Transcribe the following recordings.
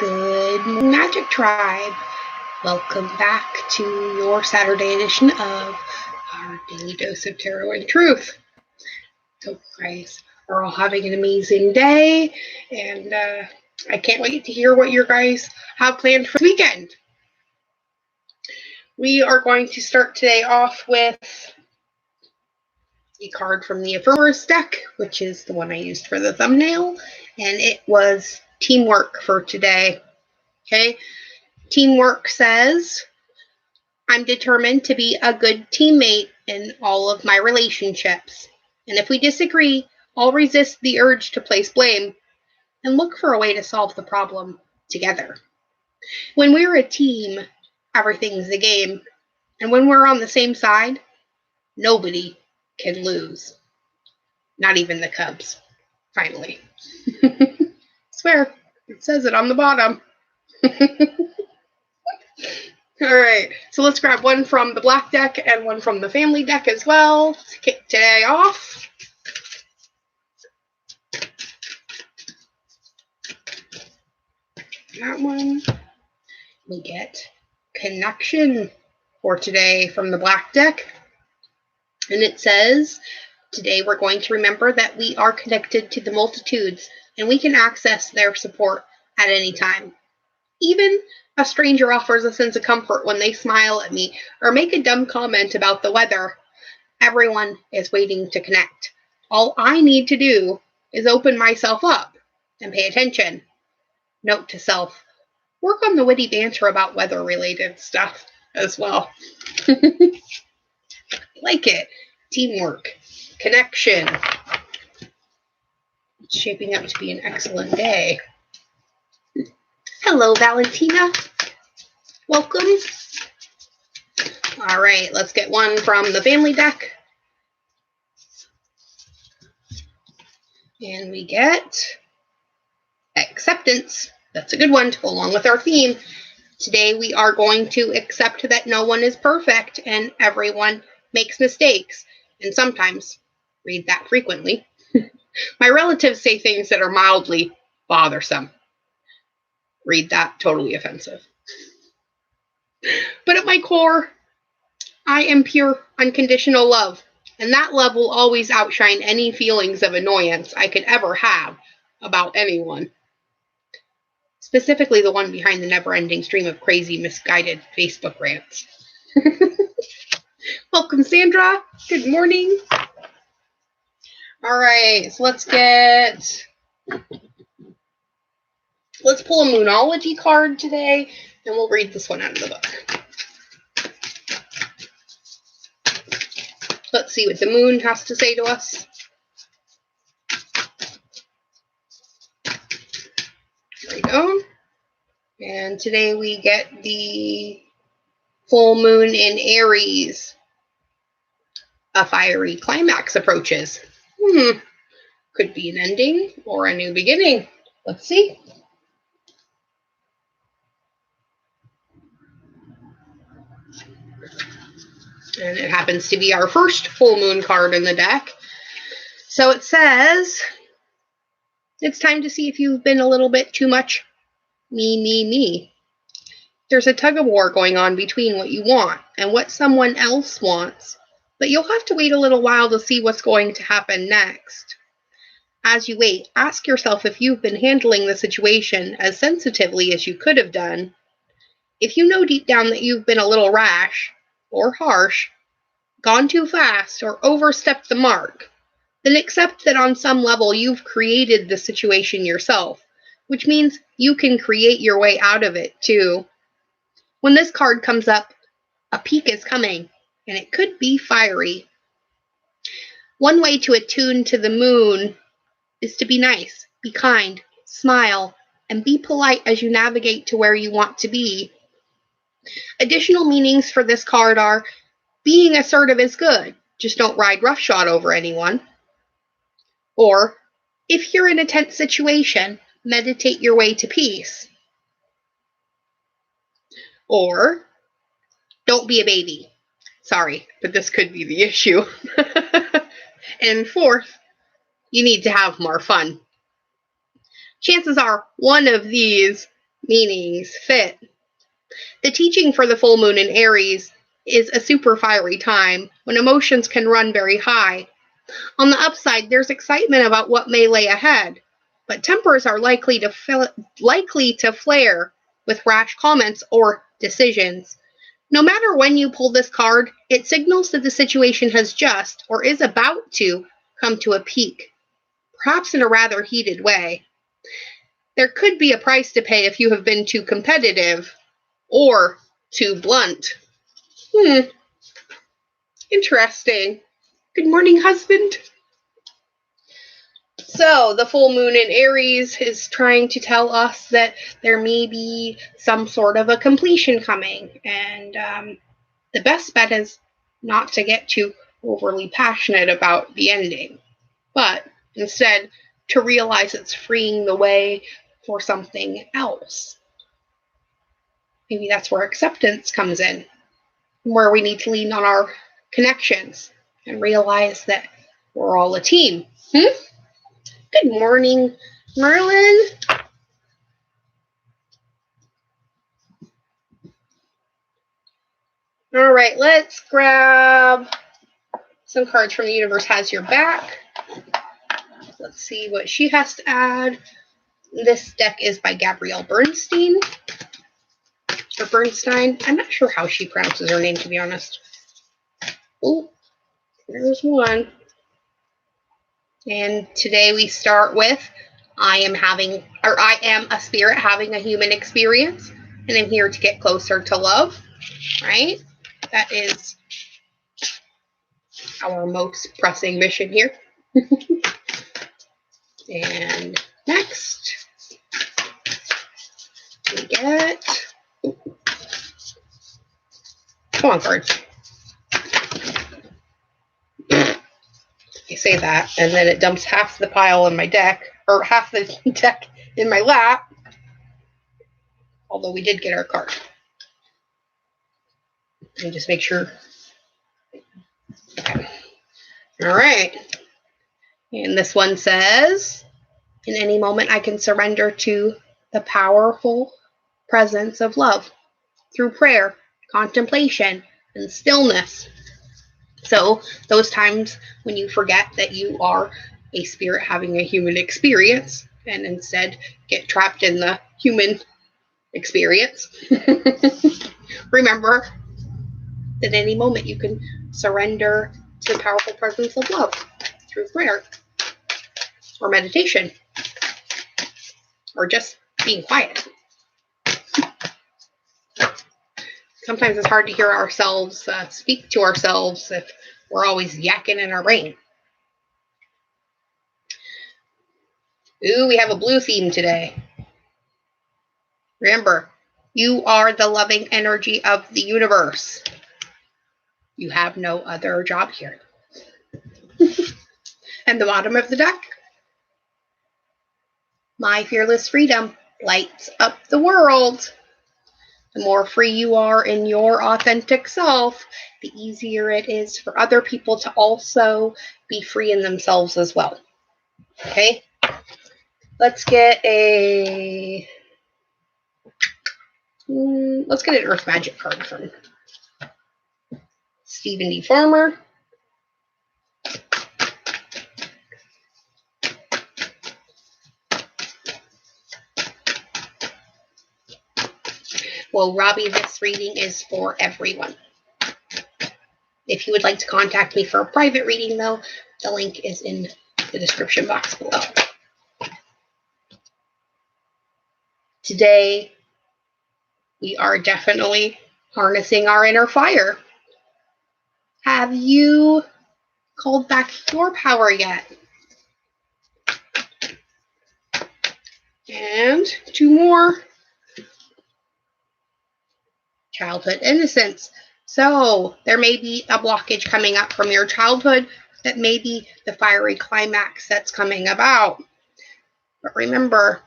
Good morning, Magic Tribe. Welcome back to your Saturday edition of our Daily Dose of Tarot and Truth. Hope you guys are all having an amazing day, and I can't wait to hear what you guys have planned for the weekend. We are going to start today off with a card from the Ephemeris deck, which is the one I used for the thumbnail, and it was teamwork for today. Okay, teamwork says, I'm determined to be a good teammate in all of my relationships. And if we disagree, I'll resist the urge to place blame and look for a way to solve the problem together. When we're a team, everything's a game. And when we're on the same side, nobody can lose. Not even the Cubs, finally. Swear, it says it on the bottom. All right, so let's grab one from the black deck and one from the family deck as well to kick today off. That one, we get connection for today from the black deck. And it says, today we're going to remember that we are connected to the multitudes and we can access their support at any time. Even a stranger offers a sense of comfort when they smile at me or make a dumb comment about the weather. Everyone is waiting to connect. All I need to do is open myself up and pay attention. Note to self, work on the witty banter about weather-related stuff as well. Like it. Teamwork. Connection. It's shaping up to be an excellent day. Hello, Valentina. Welcome. All right, let's get one from the family deck. And we get acceptance. That's a good one to go along with our theme. Today we are going to accept that no one is perfect and everyone makes mistakes. And sometimes, read that frequently, my relatives say things that are mildly bothersome. Read that totally offensive. But at my core, I am pure, unconditional love. And that love will always outshine any feelings of annoyance I could ever have about anyone. Specifically the one behind the never-ending stream of crazy, misguided Facebook rants. Welcome, Sandra. Good morning. All right, so let's pull a Moonology card today, and we'll read this one out of the book. Let's see what the moon has to say to us. There we go. And today we get the full moon in Aries. A fiery climax approaches. Could be an ending or a new beginning. Let's see. And it happens to be our first full moon card in the deck. So it says, it's time to see if you've been a little bit too much me. There's a tug of war going on between what you want and what someone else wants, but you'll have to wait a little while to see what's going to happen next. As you wait, ask yourself if you've been handling the situation as sensitively as you could have done. If you know deep down that you've been a little rash or harsh, gone too fast, or overstepped the mark, then accept that on some level you've created the situation yourself, which means you can create your way out of it too. When this card comes up, a peak is coming, and it could be fiery. One way to attune to the moon is to be nice, be kind, smile, and be polite as you navigate to where you want to be. Additional meanings for this card are, being assertive is good, just don't ride roughshod over anyone. Or, if you're in a tense situation, meditate your way to peace. Or, don't be a baby. Sorry, but this could be the issue. And fourth, you need to have more fun. Chances are one of these meanings fit. The teaching for the full moon in Aries is a super fiery time when emotions can run very high. On the upside, there's excitement about what may lay ahead, but tempers are likely to flare with rash comments or decisions. No matter when you pull this card, it signals that the situation has just, or is about to, come to a peak, perhaps in a rather heated way. There could be a price to pay if you have been too competitive or too blunt. Interesting. Good morning, husband. So, the full moon in Aries is trying to tell us that there may be some sort of a completion coming, and the best bet is not to get too overly passionate about the ending, but instead to realize it's freeing the way for something else. Maybe that's where acceptance comes in, where we need to lean on our connections and realize that we're all a team. Good morning, Merlin. All right, let's grab some cards from the Universe Has Your Back. Let's see what she has to add. This deck is by Gabrielle Bernstein. Or Bernstein. I'm not sure how she pronounces her name, to be honest. Oh, there's one. And today we start with I am a spirit having a human experience, and I'm here to get closer to love, right? That is our most pressing mission here. And next, we get, come on, card. I say that, and then it dumps half the pile in my deck, or half the deck in my lap. Although we did get our card. Let me just make sure. Okay. All right. And this one says, in any moment I can surrender to the powerful presence of love through prayer, contemplation, and stillness. So those times when you forget that you are a spirit having a human experience and instead get trapped in the human experience, remember that any moment you can surrender to the powerful presence of love through prayer or meditation or just being quiet. Sometimes it's hard to hear ourselves speak to ourselves if we're always yakking in our brain. Ooh, we have a blue theme today. Remember, you are the loving energy of the universe. You have no other job here. And the bottom of the deck, my fearless freedom lights up the world. The more free you are in your authentic self, the easier it is for other people to also be free in themselves as well. Okay? Let's get an Earth Magic card from Stephen D. Farmer. Well, Robbie, this reading is for everyone. If you would like to contact me for a private reading, though, the link is in the description box below. Today, we are definitely harnessing our inner fire. Have you called back your power yet? And two more. Childhood innocence. So there may be a blockage coming up from your childhood that may be the fiery climax that's coming about. But remember,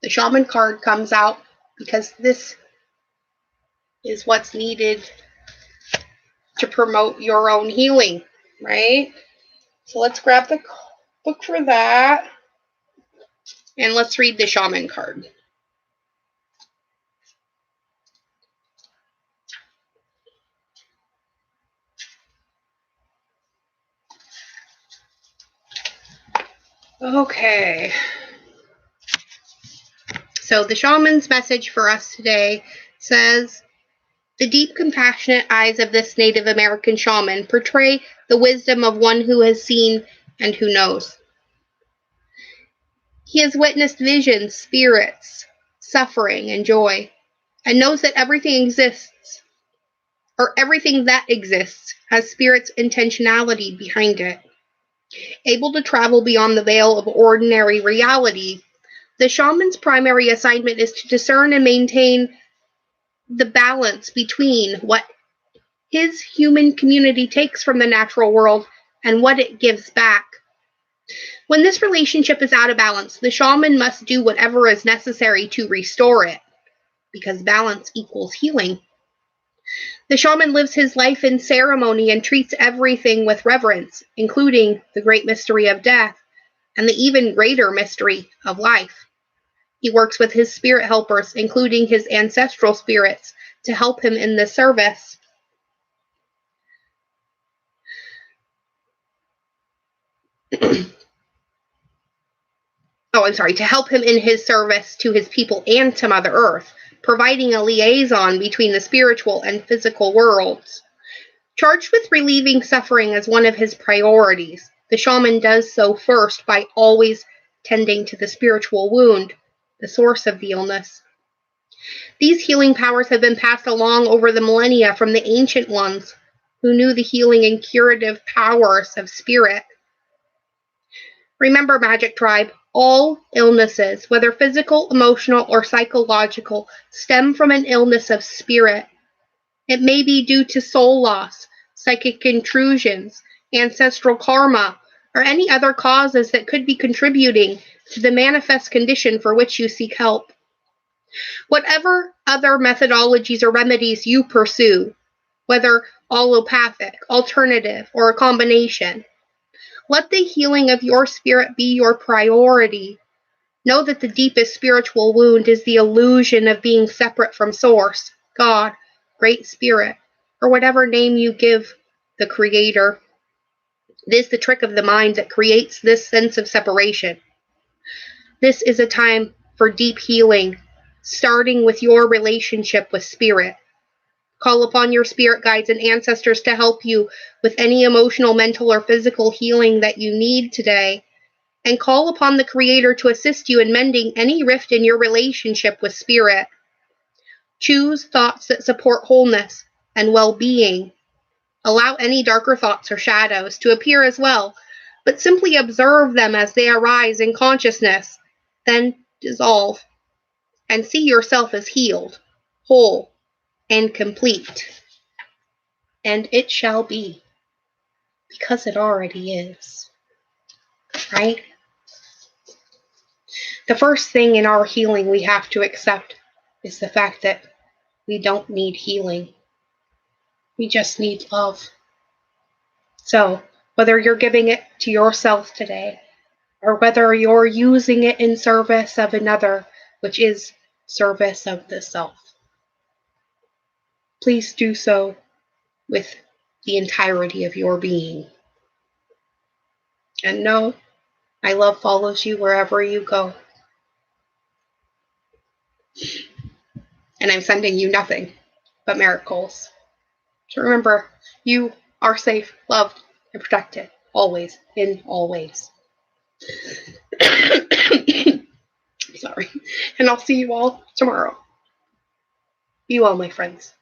the shaman card comes out because this is what's needed to promote your own healing, right? So let's grab the book for that. And let's read the shaman card. Okay. So the shaman's message for us today says, the deep, compassionate eyes of this Native American shaman portray the wisdom of one who has seen and who knows. He has witnessed visions, spirits, suffering, and joy, and knows that everything exists, or everything that exists, has spirit's intentionality behind it. Able to travel beyond the veil of ordinary reality, the shaman's primary assignment is to discern and maintain the balance between what his human community takes from the natural world and what it gives back. When this relationship is out of balance, the shaman must do whatever is necessary to restore it, because balance equals healing. The shaman lives his life in ceremony and treats everything with reverence, including the great mystery of death and the even greater mystery of life. He works with his spirit helpers, including his ancestral spirits, to help him in this service. To help him in his service to his people and to Mother Earth, providing a liaison between the spiritual and physical worlds. Charged with relieving suffering as one of his priorities, the shaman does so first by always tending to the spiritual wound, the source of the illness. These healing powers have been passed along over the millennia from the ancient ones who knew the healing and curative powers of spirit. Remember, Magic Tribe, all illnesses, whether physical, emotional, or psychological, stem from an illness of spirit. It may be due to soul loss, psychic intrusions, ancestral karma, or any other causes that could be contributing to the manifest condition for which you seek help. Whatever other methodologies or remedies you pursue, whether allopathic, alternative, or a combination, let the healing of your spirit be your priority. Know that the deepest spiritual wound is the illusion of being separate from Source, God, Great Spirit, or whatever name you give the Creator. It is the trick of the mind that creates this sense of separation. This is a time for deep healing, starting with your relationship with Spirit. Call upon your spirit guides and ancestors to help you with any emotional, mental, or physical healing that you need today. And call upon the Creator to assist you in mending any rift in your relationship with Spirit. Choose thoughts that support wholeness and well-being. Allow any darker thoughts or shadows to appear as well, but simply observe them as they arise in consciousness, then dissolve, and see yourself as healed, whole, and complete. And it shall be, because it already is. Right? The first thing in our healing we have to accept is the fact that we don't need healing. We just need love. So, whether you're giving it to yourself today, or whether you're using it in service of another, which is service of the self, please do so with the entirety of your being. And know, my love follows you wherever you go. And I'm sending you nothing but miracles. So remember, you are safe, loved, and protected, always, in all ways. Sorry. And I'll see you all tomorrow. Be well, my friends.